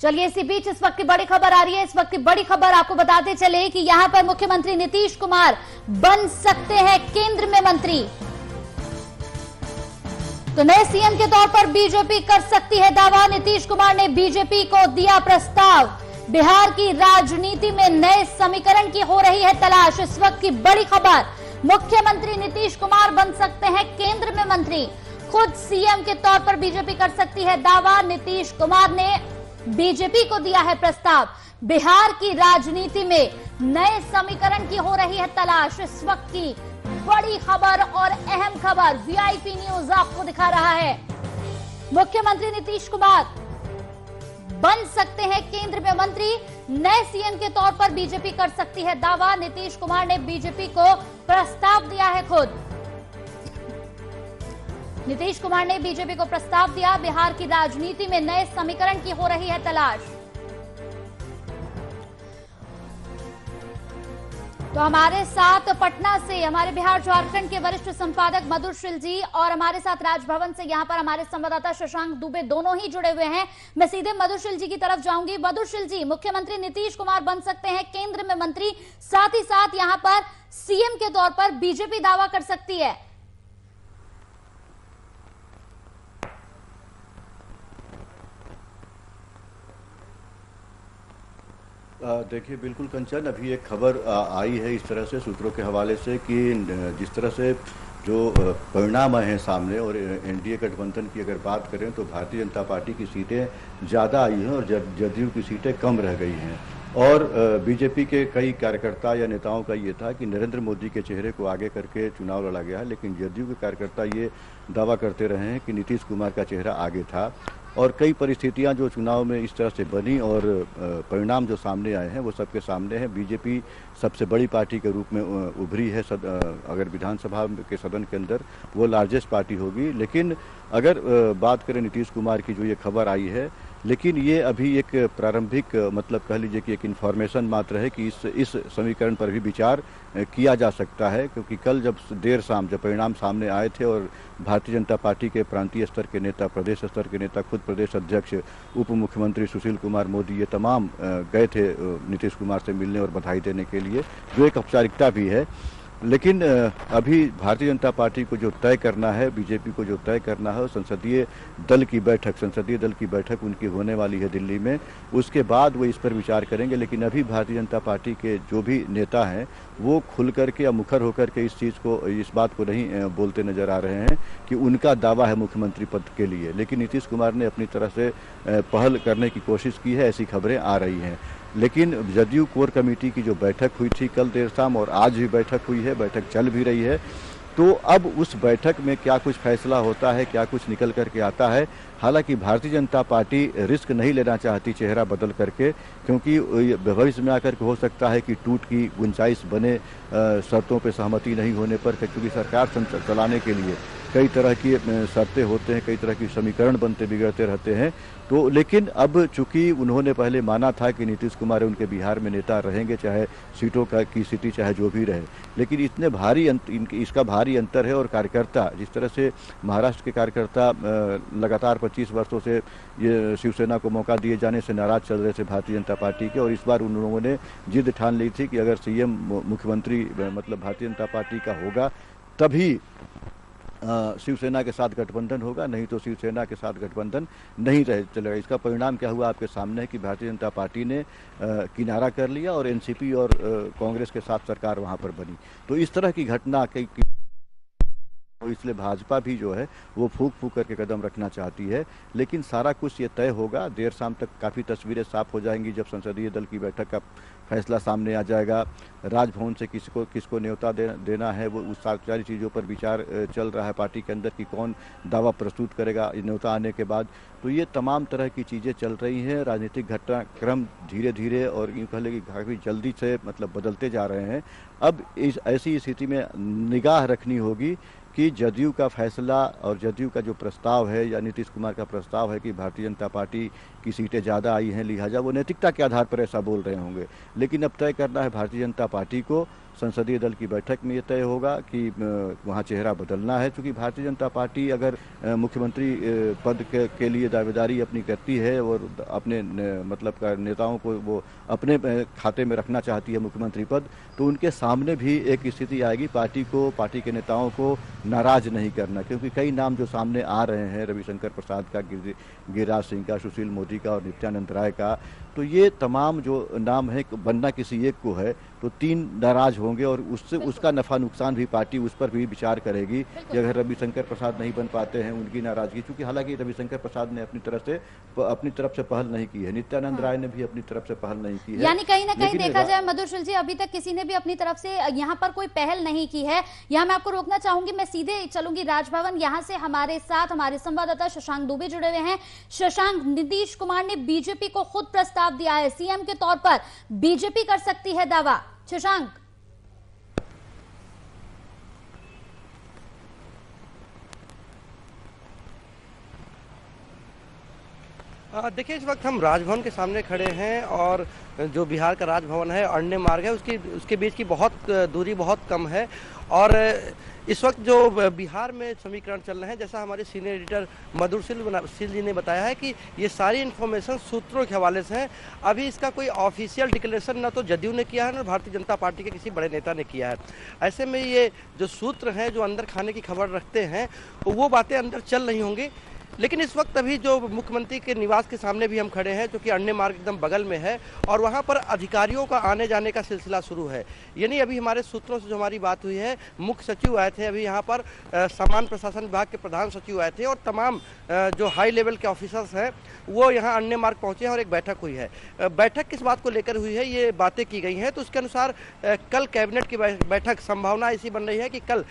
चलिए, इसी बीच इस वक्त की बड़ी खबर आ रही है। इस वक्त की बड़ी खबर आपको बताते चले कि यहां पर मुख्यमंत्री नीतीश कुमार बन सकते हैं केंद्र में मंत्री। तो नए सीएम के तौर पर बीजेपी कर सकती है दावा। नीतीश कुमार ने बीजेपी को दिया प्रस्ताव। बिहार की राजनीति में नए समीकरण की हो रही है तलाश। इस वक्त की बड़ी खबर, मुख्यमंत्री नीतीश कुमार बन सकते हैं केंद्र में मंत्री। खुद सीएम के तौर पर बीजेपी कर सकती है दावा। नीतीश कुमार ने बीजेपी को दिया है प्रस्ताव। बिहार की राजनीति में नए समीकरण की हो रही है तलाश। इस वक्त की बड़ी खबर और अहम खबर वीआईपी न्यूज आपको दिखा रहा है। मुख्यमंत्री नीतीश कुमार बन सकते हैं केंद्र में मंत्री। नए सीएम के तौर पर बीजेपी कर सकती है दावा। नीतीश कुमार ने बीजेपी को प्रस्ताव दिया है खुद। नीतीश कुमार ने बीजेपी को प्रस्ताव दिया। बिहार की राजनीति में नए समीकरण की हो रही है तलाश। तो हमारे साथ पटना से हमारे बिहार झारखंड के वरिष्ठ संपादक मधुशील जी और हमारे साथ राजभवन से यहां पर हमारे संवाददाता शशांक दुबे दोनों ही जुड़े हुए हैं। मैं सीधे मधुशील जी की तरफ जाऊंगी। मधुशील जी, मुख्यमंत्री नीतीश कुमार बन सकते हैं केंद्र में मंत्री, साथ ही साथ यहां पर सीएम के तौर पर बीजेपी दावा कर सकती है। देखिए, बिल्कुल कंचन, अभी एक खबर आई है इस तरह से सूत्रों के हवाले से कि जिस तरह से जो परिणाम आए हैं सामने और एनडीए गठबंधन की अगर बात करें तो भारतीय जनता पार्टी की सीटें ज़्यादा आई हैं और जदयू की सीटें कम रह गई हैं। और बीजेपी के कई कार्यकर्ता या नेताओं का ये था कि नरेंद्र मोदी के चेहरे को आगे करके चुनाव लड़ा गया है, लेकिन जदयू के कार्यकर्ता ये दावा करते रहे हैं कि नीतीश कुमार का चेहरा आगे था। और कई परिस्थितियां जो चुनाव में इस तरह से बनी और परिणाम जो सामने आए हैं वो सबके सामने हैं। बीजेपी सबसे बड़ी पार्टी के रूप में उभरी है। अगर विधानसभा के सदन के अंदर वो लार्जेस्ट पार्टी होगी। लेकिन अगर बात करें नीतीश कुमार की जो ये खबर आई है, लेकिन ये अभी एक प्रारंभिक मतलब कह लीजिए कि एक इन्फॉर्मेशन मात्र है कि इस समीकरण पर भी विचार किया जा सकता है, क्योंकि कल जब देर शाम जब परिणाम सामने आए थे और भारतीय जनता पार्टी के प्रांतीय स्तर के नेता, प्रदेश स्तर के नेता, खुद प्रदेश अध्यक्ष, उप मुख्यमंत्री सुशील कुमार मोदी ये तमाम गए थे नीतीश कुमार से मिलने और बधाई देने के लिए, जो एक औपचारिकता भी है। लेकिन अभी भारतीय जनता पार्टी को जो तय करना है, बीजेपी को जो तय करना है, संसदीय दल की बैठक उनकी होने वाली है दिल्ली में। उसके बाद वो इस पर विचार करेंगे। लेकिन अभी भारतीय जनता पार्टी के जो भी नेता हैं वो खुल करके या मुखर होकर के इस बात को नहीं बोलते नजर आ रहे हैं कि उनका दावा है मुख्यमंत्री पद के लिए। लेकिन नीतीश कुमार ने अपनी तरह से पहल करने की कोशिश की है, ऐसी खबरें आ रही हैं। लेकिन जदयू कोर कमेटी की जो बैठक हुई थी कल देर शाम और आज भी बैठक हुई है, बैठक चल भी रही है, तो अब उस बैठक में क्या कुछ फैसला होता है, क्या कुछ निकल करके आता है। हालांकि भारतीय जनता पार्टी रिस्क नहीं लेना चाहती चेहरा बदल करके, क्योंकि भविष्य में आकर के हो सकता है कि टूट की गुंजाइश बने शर्तों पर सहमति नहीं होने पर, क्योंकि सरकार चलाने के लिए कई तरह की शर्तें होते हैं, कई तरह की समीकरण बनते बिगड़ते रहते हैं। तो लेकिन अब चूंकि उन्होंने पहले माना था कि नीतीश कुमार उनके बिहार में नेता रहेंगे, चाहे सीटों की स्थिति चाहे जो भी रहे, लेकिन इतने इसका भारी अंतर है। और कार्यकर्ता जिस तरह से महाराष्ट्र के कार्यकर्ता लगातार 25 वर्षों से ये शिवसेना को मौका दिए जाने से नाराज चल रहे थे भारतीय जनता पार्टी के, और इस बार उन लोगों ने जिद ठान ली थी कि अगर सीएम मुख्यमंत्री मतलब भारतीय जनता पार्टी का होगा तभी शिवसेना के साथ गठबंधन होगा, नहीं तो शिवसेना के साथ गठबंधन नहीं चलेगा। इसका परिणाम क्या हुआ आपके सामने है कि भारतीय जनता पार्टी ने किनारा कर लिया और एनसीपी और कांग्रेस के साथ सरकार वहां पर बनी। तो इस तरह की घटना इसलिए भाजपा भी जो है वो फूक करके कदम रखना चाहती है। लेकिन सारा कुछ ये तय होगा, देर शाम तक काफ़ी तस्वीरें साफ हो जाएंगी जब संसदीय दल की बैठक का फैसला सामने आ जाएगा। राजभवन से किसको न्योता देना है, वो उस सारी चीज़ों पर विचार चल रहा है पार्टी के अंदर कि कौन दावा प्रस्तुत करेगा न्योता आने के बाद। तो ये तमाम तरह की चीज़ें चल रही हैं। राजनीतिक घटनाक्रम धीरे धीरे और यूँ कह लें कि काफ़ी जल्दी से मतलब बदलते जा रहे हैं। अब ऐसी स्थिति में निगाह रखनी होगी कि जदयू का फैसला और जदयू का जो प्रस्ताव है या नीतीश कुमार का प्रस्ताव है कि भारतीय जनता पार्टी की सीटें ज़्यादा आई हैं, लिहाजा वो नैतिकता के आधार पर ऐसा बोल रहे होंगे। लेकिन अब तय करना है भारतीय जनता पार्टी को, संसदीय दल की बैठक में ये तय होगा कि वहाँ चेहरा बदलना है। क्योंकि भारतीय जनता पार्टी अगर मुख्यमंत्री पद के लिए दावेदारी अपनी करती है और अपने मतलब नेताओं को वो अपने खाते में रखना चाहती है मुख्यमंत्री पद, तो उनके सामने भी एक स्थिति आएगी पार्टी के नेताओं को नाराज नहीं करना। क्योंकि कई नाम जो सामने आ रहे हैं, रविशंकर प्रसाद का, गिरिराज सिंह का, सुशील मोदी का और नित्यानंद राय का, तो ये तमाम जो नाम है बनना किसी एक को है, तो 3 नाराज होंगे और उससे उसका नफा नुकसान भी पार्टी उस पर भी विचार करेगी कि अगर रविशंकर प्रसाद नहीं बन पाते हैं, उनकी नाराजगी। चूंकि हालांकि रविशंकर प्रसाद ने अपनी तरफ से पहल नहीं की है, नित्यानंद राय ने भी अपनी तरफ से पहल नहीं की है। यानी कहीं ना कहीं देखा जाए मधुशील जी, अभी तक किसी ने भी अपनी तरफ से यहाँ पर कोई पहल नहीं की है। यहाँ मैं आपको रोकना चाहूंगी, मैं सीधे चलूंगी राजभवन। यहाँ से हमारे साथ हमारे संवाददाता शशांक दुबे जुड़े हुए हैं। शशांक, नीतीश कुमार ने बीजेपी को खुद प्रस्ताव दिया है, सीएम के तौर पर बीजेपी कर सकती है दावा। शशांक, देखिए, इस वक्त हम राजभवन के सामने खड़े हैं और जो बिहार का राजभवन है, अरण्य मार्ग है, उसके बीच की दूरी बहुत कम है। और इस वक्त जो बिहार में समीकरण चल रहे हैं, जैसा हमारे सीनियर एडिटर मधुशील जी ने बताया है कि ये सारी इन्फॉर्मेशन सूत्रों के हवाले से है। अभी इसका कोई ऑफिशियल डिक्लेरेशन ना तो जदयू ने किया है ना भारतीय जनता पार्टी के किसी बड़े नेता ने किया है। ऐसे में ये जो सूत्र हैं, जो अंदर खाने की खबर रखते हैं, वो बातें अंदर चल रही होंगी। लेकिन इस वक्त अभी जो मुख्यमंत्री के निवास के सामने भी हम खड़े हैं, जो कि अरण्य मार्ग एकदम बगल में है, और वहां पर अधिकारियों का आने जाने का सिलसिला शुरू है। यानी अभी हमारे सूत्रों से जो हमारी बात हुई है, मुख्य सचिव आए थे, अभी यहाँ पर सामान्य प्रशासन विभाग के प्रधान सचिव आए थे और तमाम जो हाई लेवल के ऑफिसर्स हैं वो यहाँ अरण्य मार्ग पहुंचे हैं और एक बैठक हुई है। बैठक किस बात को लेकर हुई है, ये बातें की गई हैं। तो उसके अनुसार कल कैबिनेट की बैठक, संभावना ऐसी बन रही है कि कल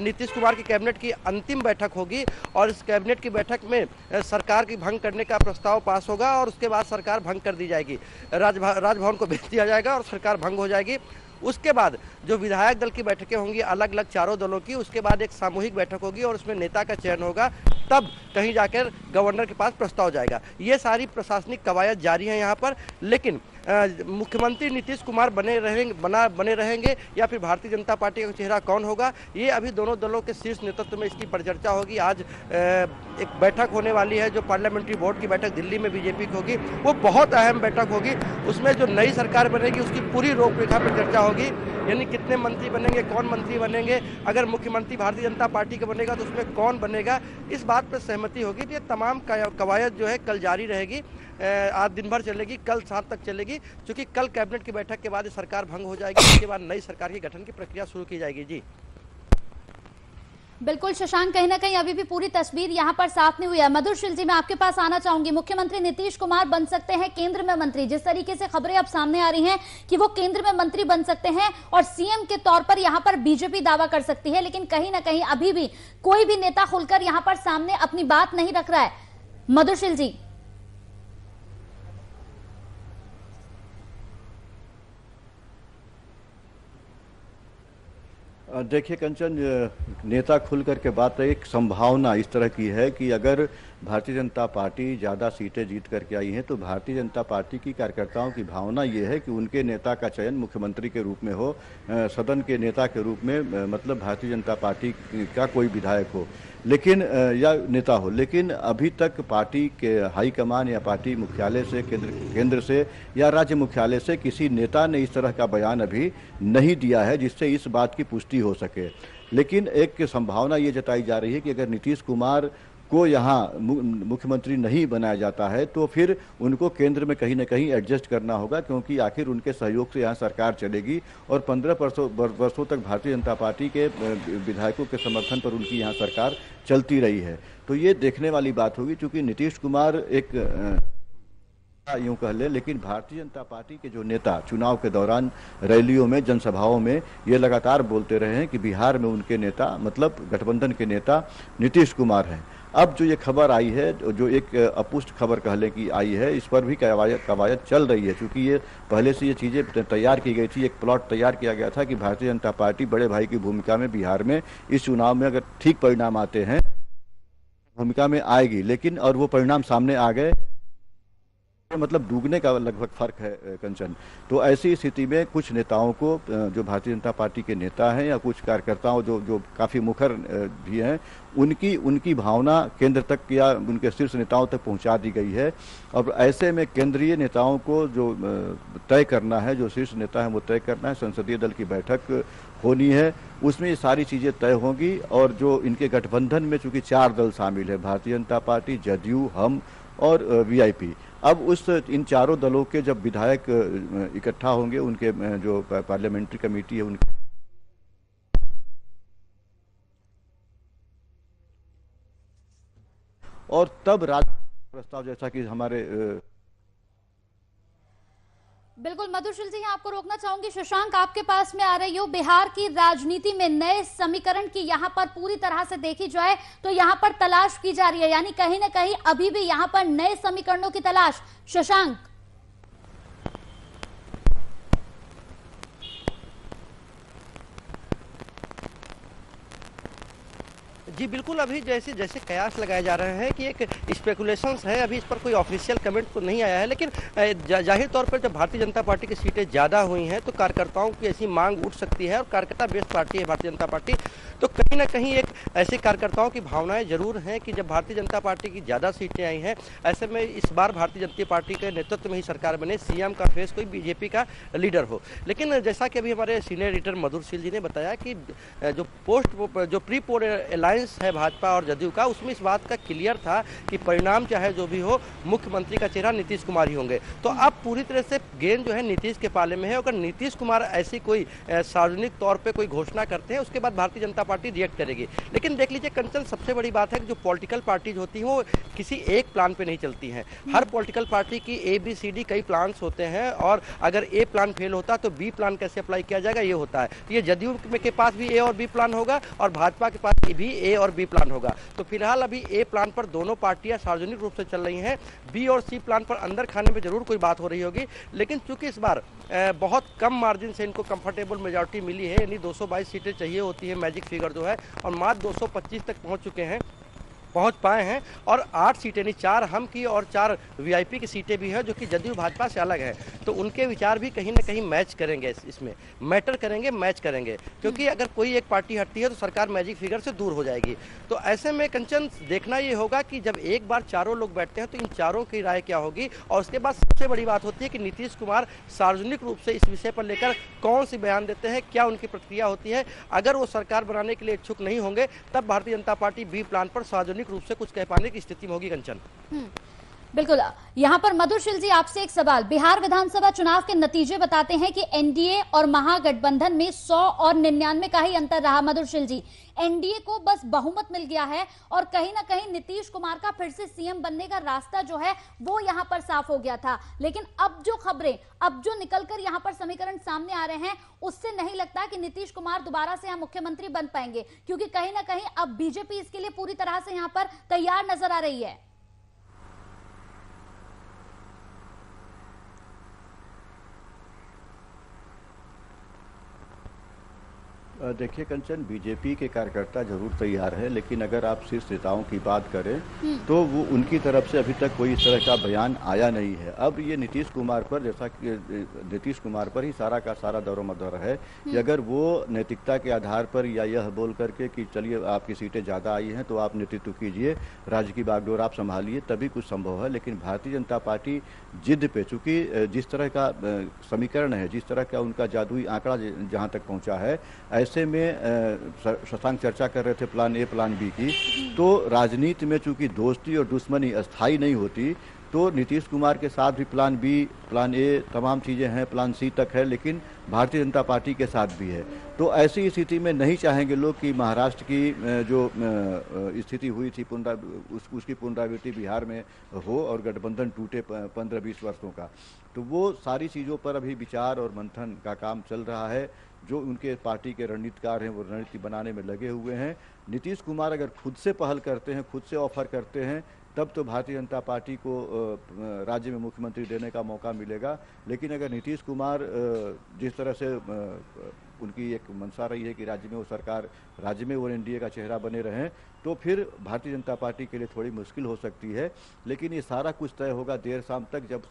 नीतीश कुमार की कैबिनेट की अंतिम बैठक होगी और इस कैबिनेट की बैठक में सरकार की भंग करने का प्रस्ताव पास होगा और उसके बाद सरकार भंग कर दी जाएगी, राजभवन को भेज दिया जाएगा और सरकार भंग हो जाएगी। उसके बाद जो विधायक दल की बैठकें होंगी अलग अलग चारों दलों की, उसके बाद एक सामूहिक बैठक होगी और उसमें नेता का चयन होगा, तब कहीं जाकर गवर्नर के पास प्रस्ताव जाएगा। ये सारी प्रशासनिक कवायद जारी है यहाँ पर। लेकिन मुख्यमंत्री नीतीश कुमार बने रहेंगे या फिर भारतीय जनता पार्टी का चेहरा कौन होगा, ये अभी दोनों दलों के शीर्ष नेतृत्व में इसकी परिचर्चा होगी। आज एक बैठक होने वाली है, जो पार्लियामेंट्री बोर्ड की बैठक दिल्ली में बीजेपी की होगी, वो बहुत अहम बैठक होगी। उसमें जो नई सरकार बनेगी उसकी पूरी रूपरेखा पर चर्चा होगी। यानी कितने मंत्री बनेंगे, कौन मंत्री बनेंगे, अगर मुख्यमंत्री भारतीय जनता पार्टी का बनेगा तो उसमें कौन बनेगा, इस बात पर सहमति होगी। तो ये तमाम कवायद जो है कल जारी रहेगी, आज दिन भर चलेगी, कल शाम तक चलेगी, क्योंकि कल कैबिनेट की बैठक के बाद सरकार भंग हो जाएगी, उसके बाद नई सरकार के गठन की प्रक्रिया शुरू की जाएगी। जी बिल्कुल शशांक, कहीं ना कहीं अभी भी पूरी तस्वीर यहाँ पर साफ नहीं हुई है। मधुशील जी, मैं आपके पास आना चाहूंगी। मुख्यमंत्री नीतीश कुमार बन सकते हैं केंद्र में मंत्री, जिस तरीके से खबरें अब सामने आ रही हैं कि वो केंद्र में मंत्री बन सकते हैं और सीएम के तौर पर यहाँ पर बीजेपी दावा कर सकती है, लेकिन कहीं ना कहीं अभी भी कोई भी नेता खुलकर यहाँ पर सामने अपनी बात नहीं रख रहा है। मधुशील जी, देखिए कंचन, नेता खुल करके बात, एक संभावना इस तरह की है कि अगर भारतीय जनता पार्टी ज़्यादा सीटें जीत करके आई हैं तो भारतीय जनता पार्टी की कार्यकर्ताओं की भावना ये है कि उनके नेता का चयन मुख्यमंत्री के रूप में हो, सदन के नेता के रूप में, मतलब भारतीय जनता पार्टी का कोई विधायक हो, लेकिन या नेता हो। लेकिन अभी तक पार्टी के हाईकमान या पार्टी मुख्यालय से, केंद्र से या राज्य मुख्यालय से किसी नेता ने इस तरह का बयान अभी नहीं दिया है जिससे इस बात की पुष्टि हो सके। लेकिन एक संभावना ये जताई जा रही है कि अगर नीतीश कुमार को यहाँ मुख्यमंत्री नहीं बनाया जाता है तो फिर उनको केंद्र में कहीं ना कहीं एडजस्ट करना होगा, क्योंकि आखिर उनके सहयोग से यहाँ सरकार चलेगी और 15 वर्षों तक भारतीय जनता पार्टी के विधायकों के समर्थन पर उनकी यहाँ सरकार चलती रही है। तो ये देखने वाली बात होगी, क्योंकि नीतीश कुमार एक यूं कह ले, लेकिन भारतीय जनता पार्टी के जो नेता चुनाव के दौरान रैलियों में, जनसभाओं में ये लगातार बोलते रहे हैं कि बिहार में उनके नेता, मतलब गठबंधन के नेता नीतीश कुमार हैं। अब जो ये खबर आई है, जो एक अपुष्ट खबर कह लें कि आई है, इस पर भी कवायद चल रही है, क्योंकि ये पहले से ये चीज़ें तैयार की गई थी, एक प्लॉट तैयार किया गया था कि भारतीय जनता पार्टी बड़े भाई की भूमिका में बिहार में इस चुनाव में अगर ठीक परिणाम आते हैं भूमिका में आएगी। लेकिन और वो परिणाम सामने आ गए, मतलब डूबने का लगभग फर्क है कंचन। तो ऐसी स्थिति में कुछ नेताओं को जो भारतीय जनता पार्टी के नेता हैं या कुछ कार्यकर्ताओं जो जो काफ़ी मुखर भी हैं, उनकी उनकी भावना केंद्र तक या उनके शीर्ष नेताओं तक पहुंचा दी गई है। और ऐसे में केंद्रीय नेताओं को जो तय करना है, जो शीर्ष नेता है वो तय करना है, संसदीय दल की बैठक होनी है, उसमें ये सारी चीज़ें तय होंगी। और जो इनके गठबंधन में चूंकि 4 दल शामिल है, भारतीय जनता पार्टी, जदयू, हम और वीआईपी, अब इन चारों दलों के जब विधायक इकट्ठा होंगे, उनके जो पार्लियामेंट्री कमेटी है उनकी, और तब प्रस्ताव जैसा कि हमारे बिल्कुल मधुशील जी, आपको रोकना चाहूंगी। शशांक, आपके पास में आ रही हो। बिहार की राजनीति में नए समीकरण की यहां पर पूरी तरह से देखी जाए तो यहां पर तलाश की जा रही है, यानी कहीं ना कहीं अभी भी यहां पर नए समीकरणों की तलाश। शशांक जी बिल्कुल, अभी जैसे जैसे कयास लगाए जा रहे हैं कि एक स्पेकुलेशंस है, अभी इस पर कोई ऑफिशियल कमेंट तो नहीं आया है, लेकिन जाहिर तौर पर जब भारतीय जनता पार्टी की सीटें ज़्यादा हुई हैं तो कार्यकर्ताओं की ऐसी मांग उठ सकती है, और कार्यकर्ता बेस्ड पार्टी है भारतीय जनता पार्टी, तो कहीं ना कहीं एक ऐसे कार्यकर्ताओं की भावनाएं जरूर हैं कि जब भारतीय जनता पार्टी की ज़्यादा सीटें आई हैं, ऐसे में इस बार भारतीय जनता पार्टी के नेतृत्व में ही सरकार बने, सीएम का फेस कोई बीजेपी का लीडर हो। लेकिन जैसा कि अभी हमारे सीनियर एडिटर मधुशील जी ने बताया कि जो प्री पोल अलायंस है भाजपा और जदयू का, उसमें इस बात का क्लियर था कि परिणाम चाहे जो भी हो, मुख्यमंत्री का चेहरा नीतीश कुमार ही होंगे। तो अब पूरी तरह से गेंद जो है नीतीश के पाले में है। अगर नीतीश कुमार ऐसी कोई सार्वजनिक तौर पे कोई घोषणा करते हैं, उसके बाद भारतीय जनता पार्टी रिएक्ट करेगी। लेकिन देख लीजिए कंचन, सबसे बड़ी बात है कि जो पॉलिटिकल पार्टीज होती हैं वो किसी एक प्लान पे नहीं चलती हैं। हर पॉलिटिकल पार्टी की ABCD कई प्लान्स होते हैं, और अगर A प्लान फेल होता तो B प्लान कैसे अप्लाई किया जाएगा ये होता है। ये जदयू के पास भी A और B प्लान होगा, और भाजपा के पास भी A और B प्लान होगा। तो फिलहाल अभी A प्लान पर दोनों पार्टियां सार्वजनिक रूप से चल रही हैं। B और C प्लान पर अंदर खाने में जरूर कोई बात हो रही होगी, लेकिन चूंकि इस बार बहुत कम मार्जिन से इनको कंफर्टेबल मेजॉरिटी मिली है, यानी 222 सीटें चाहिए होती है मैजिक फिगर जो है, और मात्र 225 तक पहुंच पाए हैं। और 8 सीटें नहीं, 4 हम की और 4 वीआईपी की सीटें भी हैं, जो कि जदयू भाजपा से अलग है। तो उनके विचार भी कहीं ना कहीं मैच करेंगे, इसमें मैटर करेंगे, मैच करेंगे, क्योंकि अगर कोई एक पार्टी हटती है तो सरकार मैजिक फिगर से दूर हो जाएगी। तो ऐसे में कंचन देखना ये होगा कि जब एक बार चारों लोग बैठते हैं तो इन चारों की राय क्या होगी। और उसके बाद सबसे बड़ी बात होती है कि नीतीश कुमार सार्वजनिक रूप से इस विषय पर लेकर कौन सी बयान देते हैं, क्या उनकी प्रतिक्रिया होती है। अगर वो सरकार बनाने के लिए इच्छुक नहीं होंगे, तब Bharatiya Janata party B plan पर सार्वजनिक रूप से कुछ कह पाने की स्थिति में होगी कंचन। बिल्कुल। यहां पर मधुशील जी, आपसे एक सवाल। बिहार विधानसभा चुनाव के नतीजे बताते हैं कि एनडीए और महागठबंधन में 100 और 99 का ही अंतर रहा। मधुशील जी, एनडीए को बस बहुमत मिल गया है, और कहीं ना कहीं नीतीश कुमार का फिर से सीएम बनने का रास्ता जो है वो यहां पर साफ हो गया था। लेकिन अब जो खबरें, अब जो निकलकर यहां पर समीकरण सामने आ रहे हैं, उससे नहीं लगता कि नीतीश कुमार दोबारा से यहां मुख्यमंत्री बन पाएंगे, क्योंकि कहीं ना कहीं अब बीजेपी इसके लिए पूरी तरह से यहां पर तैयार नजर आ रही है। देखिए कंचन, बीजेपी के कार्यकर्ता जरूर तैयार है, लेकिन अगर आप शीर्ष नेताओं की बात करें तो वो उनकी तरफ से अभी तक कोई इस तरह का बयान आया नहीं है। अब ये नीतीश कुमार पर, जैसा कि नीतीश कुमार पर ही सारा का सारा दौरोमदार है कि अगर वो नैतिकता के आधार पर या यह बोल करके कि चलिए आपकी सीटें ज़्यादा आई हैं तो आप नेतृत्व कीजिए, राज्य की बागडोर आप संभालिए, तभी कुछ संभव है। लेकिन भारतीय जनता पार्टी जिद पे, चूंकि जिस तरह का समीकरण है, जिस तरह का उनका जादुई आंकड़ा जहाँ तक पहुँचा है, ऐसे में शशांक चर्चा कर रहे थे प्लान A प्लान B की, तो राजनीति में चूंकि दोस्ती और दुश्मनी अस्थाई नहीं होती, तो नीतीश कुमार के साथ भी प्लान B प्लान A तमाम चीज़ें हैं, प्लान C तक है, लेकिन भारतीय जनता पार्टी के साथ भी है। तो ऐसी स्थिति में नहीं चाहेंगे लोग कि महाराष्ट्र की जो स्थिति हुई थी उसकी पुनरावृत्ति बिहार में हो और गठबंधन टूटे 15-20 वर्षों का। तो वो सारी चीज़ों पर अभी विचार और मंथन का काम चल रहा है। जो उनके पार्टी के रणनीतिकार हैं वो रणनीति बनाने में लगे हुए हैं। नीतीश कुमार अगर खुद से पहल करते हैं, खुद से ऑफर करते हैं, तब तो भारतीय जनता पार्टी को राज्य में मुख्यमंत्री देने का मौका मिलेगा। लेकिन अगर नीतीश कुमार जिस तरह से उनकी एक मंशा रही है कि राज्य में वो सरकार, राज्य में वो एनडीए का चेहरा बने रहें, तो फिर भारतीय जनता पार्टी के लिए थोड़ी मुश्किल हो सकती है। लेकिन ये सारा कुछ तय होगा देर शाम तक, जब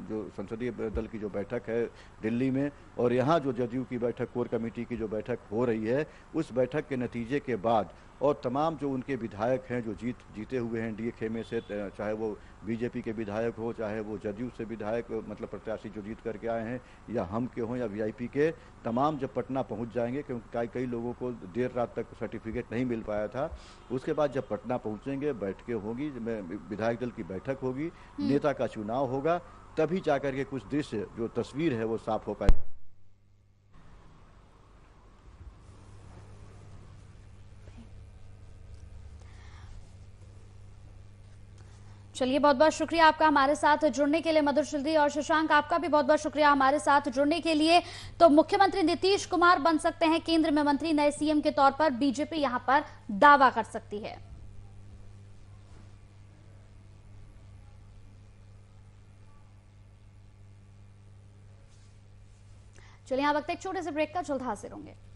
जो संसदीय दल की जो बैठक है दिल्ली में, और यहाँ जो जदयू की बैठक, कोर कमेटी की जो बैठक हो रही है, उस बैठक के नतीजे के बाद और तमाम जो उनके विधायक हैं जो जीते हुए हैं एनडीए खेमे से, चाहे वो बीजेपी के विधायक हो, चाहे वो जदयू से विधायक मतलब प्रत्याशी जो जीत करके आए हैं, या हम के हों या वीआईपी के, तमाम जब पटना पहुंच जाएंगे, क्योंकि कई लोगों को देर रात तक सर्टिफिकेट नहीं मिल पाया था, उसके बाद जब पटना पहुंचेंगे, बैठकें होगी, विधायक दल की बैठक होगी, नेता का चुनाव होगा, तभी जाकर के कुछ दृश्य जो तस्वीर है वो साफ हो पाएगी। चलिए, बहुत बहुत शुक्रिया आपका हमारे साथ जुड़ने के लिए मधुर शिल्दी, और शशांक आपका भी बहुत बहुत शुक्रिया हमारे साथ जुड़ने के लिए। तो मुख्यमंत्री नीतीश कुमार बन सकते हैं केंद्र में मंत्री, नए सीएम के तौर पर बीजेपी यहां पर दावा कर सकती है। चलिए, यहां वक्त एक छोटे से ब्रेक का, जल्द हाजिर होंगे।